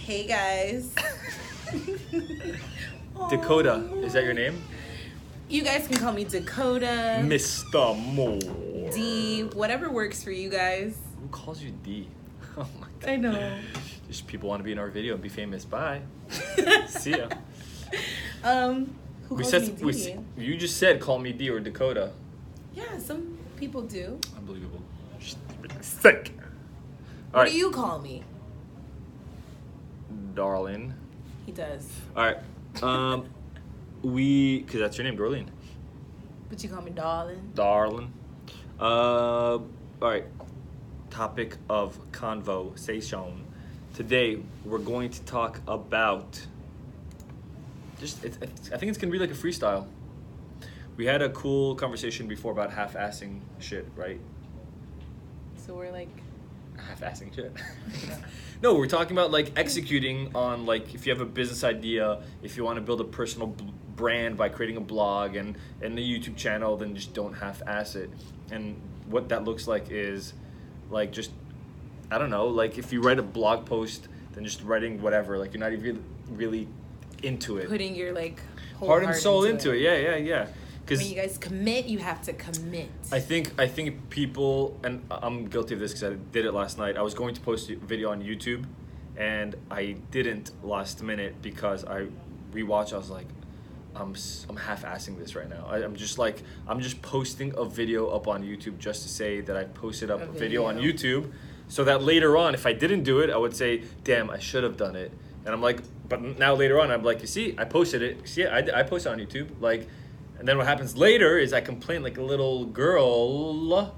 Hey guys. Dakota, is that your name? You guys can call me Dakota, Mr. Moore. D, whatever works for you guys. Who calls you D? Oh my god. I know. Just people want to be in our video and be famous. Bye. See ya. Who calls me D? You just said call me D or Dakota. Yeah, some people do. Unbelievable. Sick. What do you call me? Darling. He does. All right. Because that's your name, Darlene. But you call me darling. Darling. All right. Topic of conversation. Today we're going to talk about. I think it's gonna be like a freestyle. We had a cool conversation before about half-assing shit, right? So we're like half-assing shit. No, we're talking about like executing on like if you have a business idea, if you want to build a personal brand by creating a blog and a YouTube channel, then just don't half-ass it. And what that looks like is like just I don't know, like if you write a blog post, then just writing whatever, like you're not even really into it. Putting your like whole heart and soul into it. Yeah. When you guys commit, you have to commit. I think people, and I'm guilty of this because I did it last night. I was going to post a video on YouTube, and I didn't last minute because I rewatched. I was like, I'm half-assing this right now. I'm just posting a video up on YouTube just to say that I posted up a video on YouTube, so that later on, if I didn't do it, I would say, damn, I should have done it. And I'm like, but now later on, I'm like, you see, I posted it. See, I posted on YouTube, like. And then what happens later is I complain like a little girl.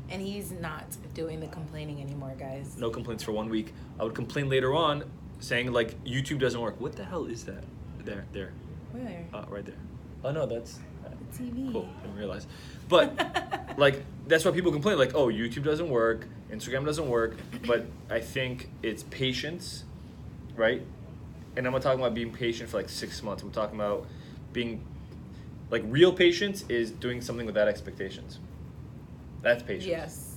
And he's not doing the complaining anymore, guys. No complaints for 1 week. I would complain later on saying like YouTube doesn't work. What the hell is that? There. Where? Right there. Oh no, that's the TV. Cool, didn't realize. But like that's why people complain like, oh, YouTube doesn't work, Instagram doesn't work. But I think it's patience, right? And I'm not talking about being patient for like 6 months. I'm talking about being like real patience is doing something without expectations. That's patience.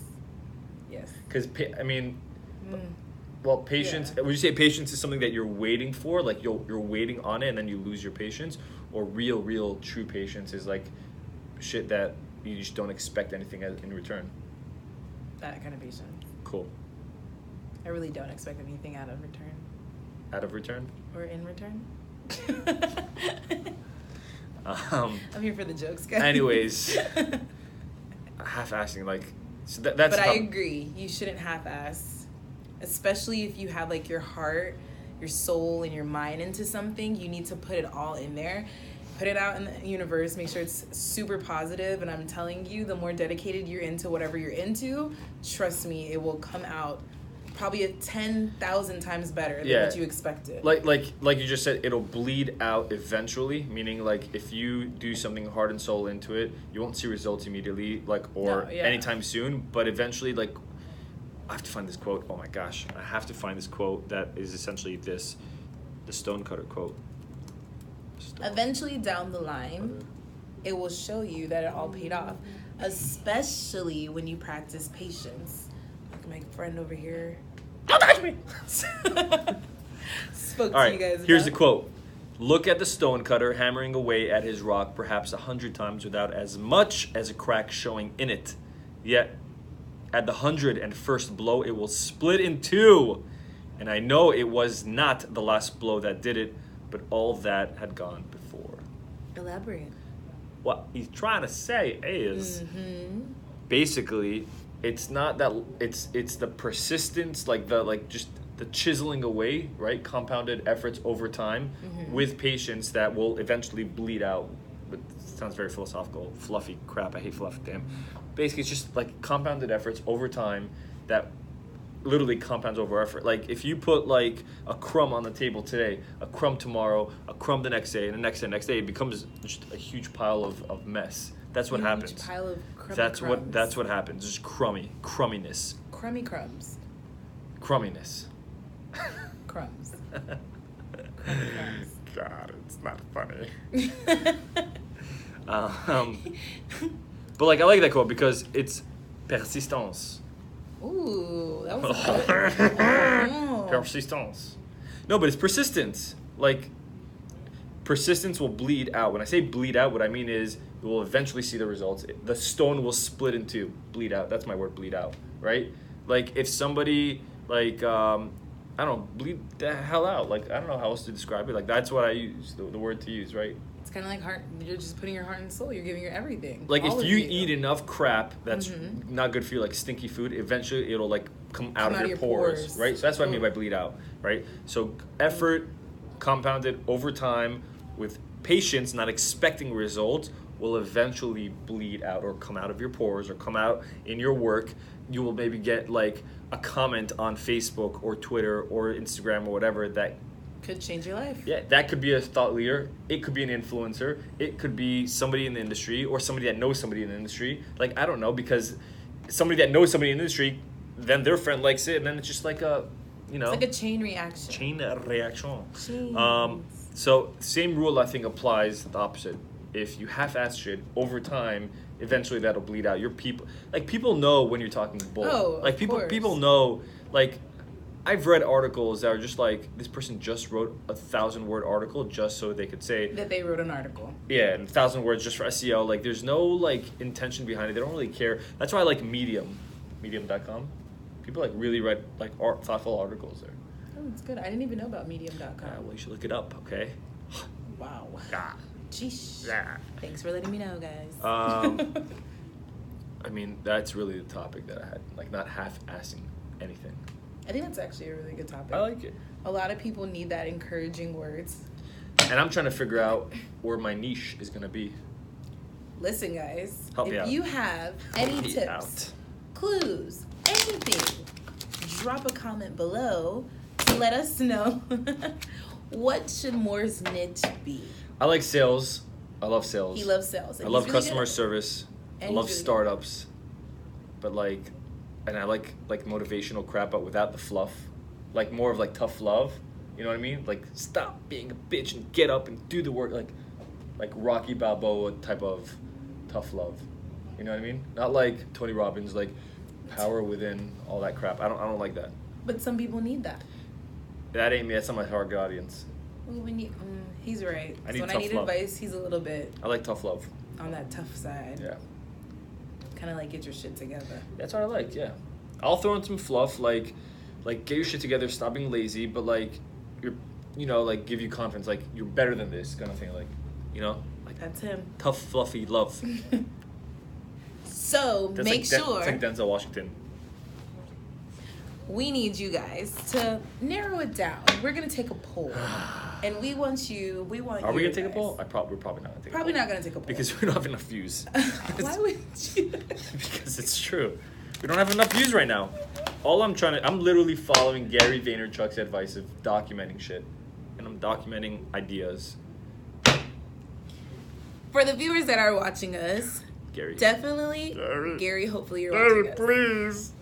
Yes. Because patience. Yeah. Would you say patience is something that you're waiting for, like you're waiting on it, and then you lose your patience? Or real, true patience is like shit that you just don't expect anything in return. That kind of patience. Cool. I really don't expect anything out of return. Out of return? Or in return? I'm here for the jokes, guys. Anyways, half-assing, like, so that's. But I agree. You shouldn't half-ass, especially if you have like your heart, your soul, and your mind into something. You need to put it all in there, put it out in the universe. Make sure it's super positive. And I'm telling you, the more dedicated you're into whatever you're into, trust me, it will come out probably 10,000 times better than what you expected. Like you just said, it'll bleed out eventually. Meaning, like if you do something heart and soul into it, you won't see results immediately, anytime soon. But eventually, like I have to find this quote. Oh my gosh, I have to find this quote that is essentially the stonecutter quote. Eventually, down the line, it will show you that it all paid off, especially when you practice patience. My friend over here. Don't touch me! Spoke All right, to you guys. Here's the quote. Look at the stonecutter hammering away at his rock perhaps 100 times without as much as a crack showing in it. Yet, at the 101st blow, it will split in two. And I know it was not the last blow that did it, but all that had gone before. Elaborate. What he's trying to say is, basically, it's not that it's the persistence, just the chiseling away, right? Compounded efforts over time with patience that will eventually bleed out. But it sounds very philosophical, fluffy crap. I hate fluff, damn. Basically, it's just like compounded efforts over time that literally compounds over effort. Like if you put like a crumb on the table today, a crumb tomorrow, a crumb the next day, and the next day, it becomes just a huge pile of mess. That's what happens. Pile of that's what happens. Just crumminess. Crummy crumbs. Crumminess. Crumbs. Crummy crumbs. God, it's not funny. But like I like that quote because it's persistance. Ooh, that was good. Persistence. No, but it's persistence. Like, persistence will bleed out. When I say bleed out, what I mean is you will eventually see the results. The stone will split in two. Bleed out. That's my word, bleed out. Right? Like, if somebody, like, I don't know, bleed the hell out. Like, I don't know how else to describe it. Like, that's what I use, the word to use, right? It's kind of like heart. You're just putting your heart and soul. You're giving your everything. Like, all if of you eat enough crap that's Mm-hmm. not good for you, like stinky food, eventually it'll, like, come out of your pores, right? So that's what I mean by bleed out, right? So effort compounded over time with patience, not expecting results, will eventually bleed out or come out of your pores or come out in your work. You will maybe get, like, a comment on Facebook or Twitter or Instagram or whatever that could change your life. yeah, that could be a thought leader. It could be an influencer. It could be somebody in the industry or somebody that knows somebody in the industry. Like, I don't know, because somebody that knows somebody in the industry, then their friend likes it, and then it's just like a, you know. It's like a chain reaction. Chain reaction. Chains. So same rule I think applies the opposite. If you half-ass shit over time, eventually that'll bleed out. Your people know when you're talking bull. Oh, like of people course. people know. Like, I've read articles that are just like, this person just wrote a 1,000-word article just so they could say That they wrote an article. yeah, and 1,000 words just for SEO. Like, there's no, like, intention behind it. They don't really care. That's why I like medium.com. People, like, really write, like, thoughtful articles there. Oh, it's good. I didn't even know about medium.com. Well, you should look it up, okay? Wow. Yeah. Sheesh. Yeah. Thanks for letting me know, guys. I mean, that's really the topic that I had. Like, not half-assing anything. I think that's actually a really good topic. I like it. A lot of people need that encouraging words. And I'm trying to figure out where my niche is going to be. Listen, guys. Help me if out. you have any Help me tips, out. clues, anything, drop a comment below to let us know what should Moore's niche be. I like sales. I love sales. He loves sales. I and love he's really customer good. service. And I love he's really startups. But, like, and I like motivational crap, but without the fluff. Like, more of, like, tough love. You know what I mean? Like, stop being a bitch and get up and do the work. Like Rocky Balboa type of tough love. You know what I mean? Not like Tony Robbins, like power within, all that crap. I don't like that. But some people need that. That ain't me. That's not my target audience. Well, he's right. I So need when I tough need love. advice, he's a little bit I like tough love. on that tough side. Yeah. Kind of like get your shit together. That's what I like, yeah. I'll throw in some fluff, like get your shit together, stop being lazy, but, like, like, give you confidence, like, you're better than this kind of thing, like, like That's him. tough, fluffy love. So That's make like sure it's like Denzel Washington. we need you guys to narrow it down. We're gonna take a poll, and we want. Are we gonna take a poll? We're probably not gonna take a poll. Probably not gonna take a poll Because we don't have enough views. Why would you? Because it's true. We don't have enough views right now. I'm literally following Gary Vaynerchuk's advice of documenting shit. And I'm documenting ideas. For the viewers that are watching us, Gary. definitely, Gary, hopefully you're watching us. Please.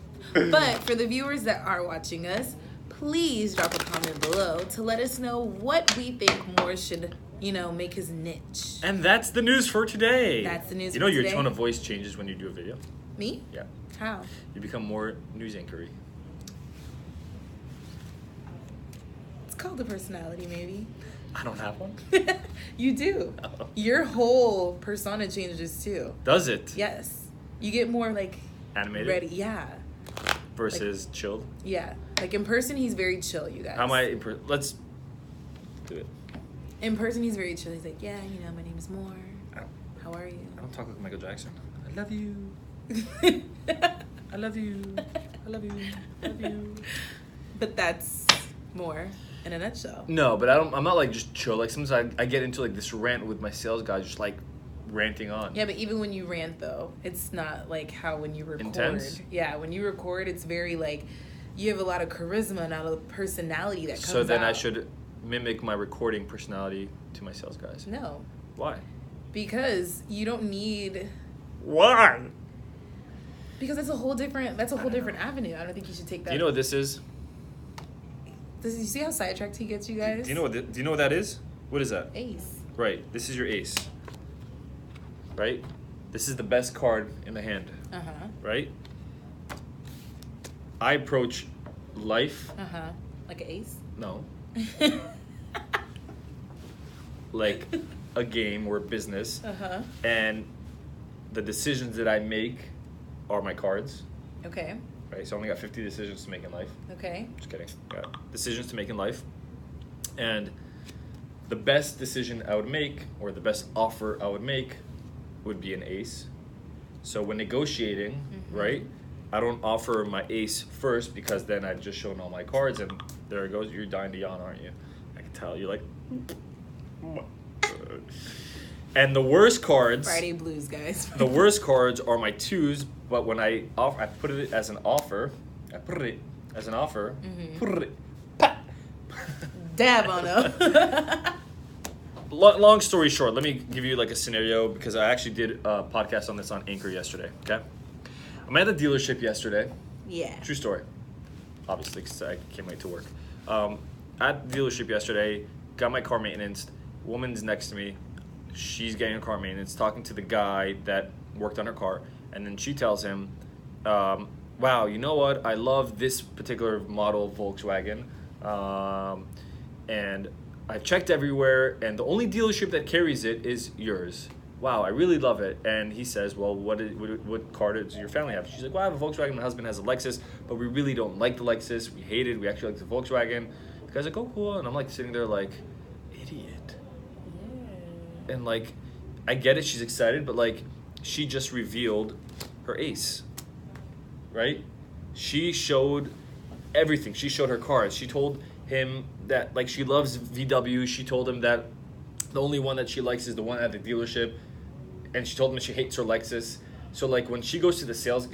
But for the viewers that are watching us, please drop a comment below to let us know what we think Moore should, make his niche. And that's the news for today. That's the news You for know your today. tone of voice changes when you do a video? Me? Yeah. How? You become more news anchory. It's called a personality, maybe. I don't have one. You do. Oh. Your whole persona changes too. Does it? Yes. You get more like Animated? ready. Yeah. Versus chilled? Yeah. Like in person, he's very chill, you guys. How am I let's do it. In person, he's very chill. He's like, yeah, my name is Moore. I How are you? don't talk like Michael Jackson. I love you. I love you. I love you. I love you. But that's Moore in a nutshell. No, but I'm not like just chill. Like sometimes I get into like this rant with my sales guy, just like ranting on. Yeah, but even when you rant, though, it's not like how when you record. Intense? Yeah, when you record, it's very like you have a lot of charisma and a lot of personality that comes So then out. I should mimic my recording personality to my sales guys. No, Why? because you don't need. Why? Because that's a whole different avenue. I don't think you should take that. Do you know what this is? You see how sidetracked he gets, you guys? Do you know what that is? What is that? Ace. Right. This is your ace. Right? This is the best card in the hand. Uh-huh. Right? I approach life. Uh-huh. Like an ace? No. like a game or a business, and the decisions that I make are my cards. Okay. Right, so I only got 50 decisions to make in life. Okay. Just kidding. Got decisions to make in life, and the best decision I would make, or the best offer I would make, would be an ace. So when negotiating, right, I don't offer my ace first, because then I've just shown all my cards, and there it goes. You're dying to yawn, aren't you? I can tell. You're like. And the worst cards. Friday blues, guys. The worst cards are my twos, but when I put it as an offer. I put it as an offer. Put it. Dab on them. Long story short, let me give you like a scenario, because I actually did a podcast on this on Anchor yesterday. Okay, I'm at a dealership yesterday. Yeah. True story. Obviously, because I came late to work. At the dealership yesterday, got my car maintenance. Woman's next to me. She's getting her car maintenance, talking to the guy that worked on her car, and then she tells him, "Wow, you know what? I love this particular model of Volkswagen, and I've checked everywhere, and the only dealership that carries it is yours. Wow, I really love it." And he says, "Well, what car does your family have?" She's like, "Well, I have a Volkswagen. My husband has a Lexus, but we really don't like the Lexus. We hate it. We actually like the Volkswagen." The guy's like, "Oh, cool." And I'm like sitting there like, idiot. And like, I get it, she's excited, but like, she just revealed her ace, right? She showed everything. She showed her cards. She told him that like she loves VW. She told him that the only one that she likes is the one at the dealership, and she told him that she hates her Lexus. So like when she goes to the sales,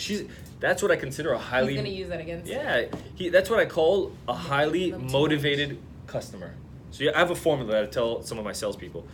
that's what I consider a highly. He's gonna use that against. Yeah, that's what I call a highly motivated customer. So yeah, I have a formula that I tell some of my salespeople.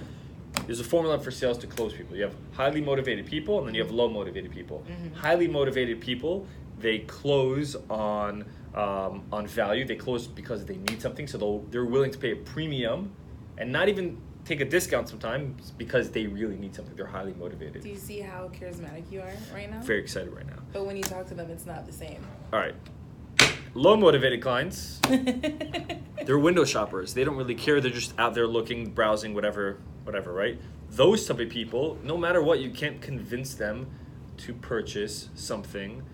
There's a formula for sales to close people. You have highly motivated people, and then you have low motivated people. Highly motivated people, they close on value. They close because they need something, so they're willing to pay a premium, and not even take a discount sometimes, because they really need something. They're highly motivated. Do you see how charismatic you are right now? Very excited right now. But when you talk to them, it's not the same. All right. Low motivated clients, they're window shoppers. They don't really care. They're just out there looking, browsing, whatever, right? Those type of people, no matter what, you can't convince them to purchase something,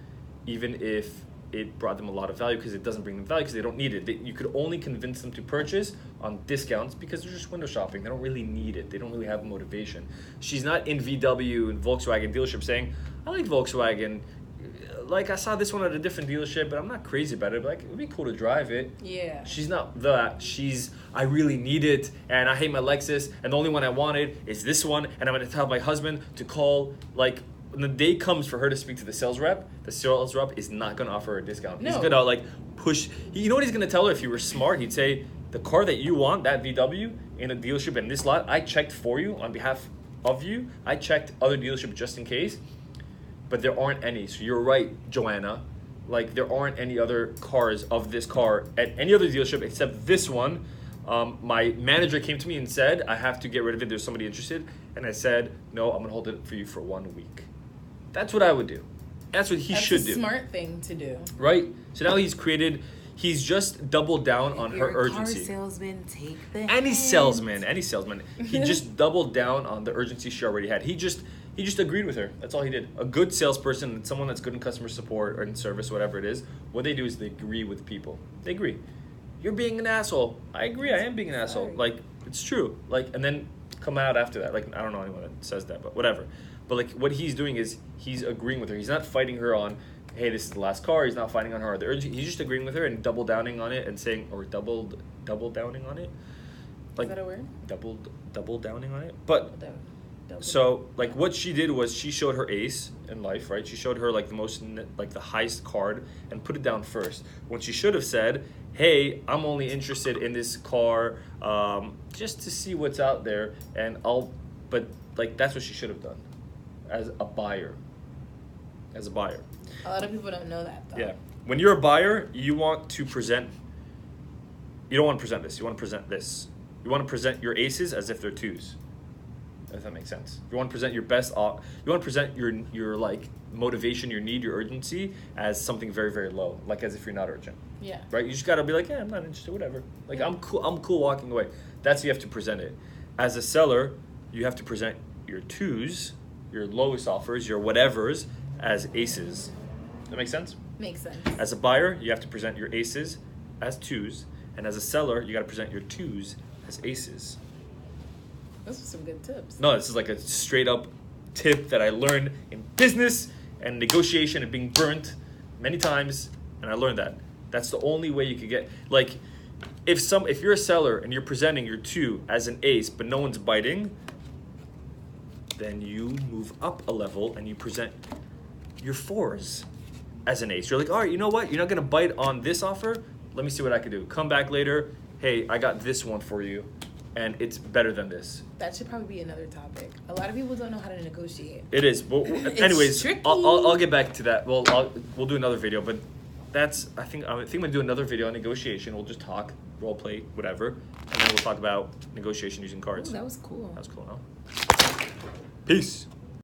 even if it brought them a lot of value, because it doesn't bring them value, because they don't need it. You could only convince them to purchase on discounts, because they're just window shopping. They don't really need it. They don't really have motivation. She's not in VW and Volkswagen dealership saying, "I like Volkswagen. Like, I saw this one at a different dealership, but I'm not crazy about it. But like, it'd be cool to drive it." Yeah. She's not that. I really need it, and I hate my Lexus, and the only one I wanted is this one, and I'm going to tell my husband to call, like, when the day comes for her to speak to the sales rep is not going to offer her a discount. No. He's going to, like, push. You know what he's going to tell her if he were smart? He'd say, "The car that you want, that VW, in a dealership in this lot, I checked for you on behalf of you. I checked other dealerships just in case. But there aren't any. So you're right, Joanna. Like, there aren't any other cars of this car at any other dealership except this one. My manager came to me and said, I have to get rid of it. There's somebody interested." And I said, "No, I'm going to hold it for you for 1 week." That's what I would do. That's what he should do. That's a smart thing to do. Right? So now he's just doubled down on her urgency. Car salesman, take the Any salesman. He just doubled down on the urgency she already had. He just agreed with her. That's all he did. A good salesperson, someone that's good in customer support or in service, whatever it is, what they do is they agree with people. They agree. "You're being an asshole." I agree, I am being an asshole. Like, it's true. Like, and then come out after that. Like, I don't know anyone that says that, but whatever. But like, what he's doing is he's agreeing with her. He's not fighting her on, "Hey, this is the last car." He's not fighting on her. He's just agreeing with her and double downing on it and saying, or double downing on it. Like, is that a word? Double downing on it. But so like what she did was she showed her ace in life, right? She showed her like the highest card and put it down first. When she should have said, "Hey, I'm only interested in this car just to see what's out there, and but like that's what she should have done as a buyer. A lot of people don't know that, though. Yeah. When you're a buyer, you want to present. You don't want to present this. You want to present this. You want to present your aces as if they're twos. If that makes sense. You want to present your best. You want to present your like motivation, your need, your urgency as something very, very low, like as if you're not urgent. Yeah. Right. You just gotta be like, yeah, I'm not interested. Whatever. Like Yeah. I'm cool. I'm cool walking away. That's how you have to present it. As a seller, you have to present your twos, your lowest offers, your whatevers as aces. That makes sense? Makes sense. As a buyer, you have to present your aces as twos, and as a seller, you got to present your twos as aces. Those are some good tips. No, this is like a straight up tip that I learned in business and negotiation and being burnt many times, and I learned that. That's the only way you could get, like, if you're a seller and you're presenting your two as an ace, but no one's biting, then you move up a level and you present your fours as an ace. You're like, all right, you know what? You're not gonna bite on this offer. Let me see what I can do. Come back later. Hey, I got this one for you, and it's better than this. That should probably be another topic. A lot of people don't know how to negotiate. It is. Well, anyways, tricky. I'll get back to that. Well, we'll do another video, but that's I think I'm gonna do another video on negotiation. We'll just talk, role play, whatever, and then we'll talk about negotiation using cards. Ooh, that was cool. That was cool, huh? Peace.